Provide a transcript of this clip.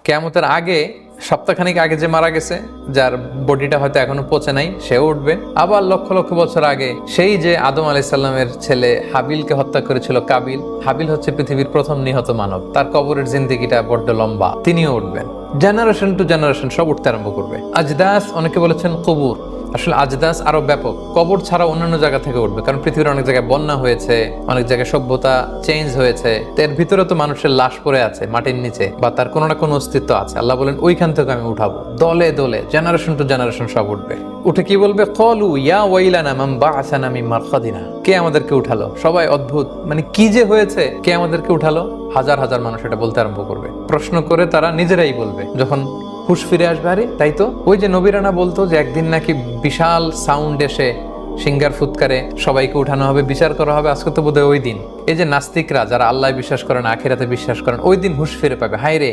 কিয়ামতের আগে সপ্তাহখানিক আগে যে মারা গেছে, যার বডিটা হয়তো এখনো পচে নাই, সেও উঠবে। আবার লক্ষ লক্ষ বছর আগে সেই যে আদম আলাইহিস সালামের ছেলে হাবিলকে হত্যা করেছিল কাবিল, হাবিল হচ্ছে পৃথিবীর প্রথম নিহত মানব, তার কবরের জিন্দেগিটা বড্ড লম্বা, তিনিও উঠবেন। জেনারেশন টু জেনারেশন সব উঠতে আরম্ভ করবে। আজদাস, অনেকে বলেছেন কবুর, আসলে আজদাস আরো ব্যাপক, কবর ছাড়া অন্যান্য জায়গা থেকে উঠবে, কারণ পৃথিবীর অনেক জায়গায় বন্যা হয়েছে, অনেক জায়গায় সভ্যতা চেঞ্জ হয়েছে, এর ভিতরে তো মানুষের লাশ পড়ে আছে মাটির নিচে, বা তার কোনো না কোনো অস্তিত্ব আছে। আল্লাহ বলেন ওইখান থেকে আমি উঠাবো, দলে দলে জেনারেশন টু জেনারেশন সব উঠবে। উঠে কি বলবে? ক্বালু ইয়া ওয়াইলানা মান বা'আসানা মিন মারকাদিনা, কে আমাদেরকে উঠালো? সবাই অদ্ভুত, মানে কি যে হয়েছে, কে আমাদেরকে উঠালো? হাজার হাজার মানুষ এটা বলতে আরম্ভ করবে। প্রশ্ন করে তারা নিজেরাই বলবে যখন হুশ ফিরে আসবে, আরে তাই তো, ওই যে নবীরানা বলতো যে একদিন নাকি বিশাল সাউন্ড এসে সিঙ্গার ফুৎকারে সবাইকে উঠানো হবে, বিচার করা হবে, আজকে তো বোধহয় ওই দিন। এই যে নাস্তিকরা যারা আল্লাহ বিশ্বাস করেন, আখিরাতে বিশ্বাস করেন, ওই দিন হুশ ফিরে পাবে। হায় রে,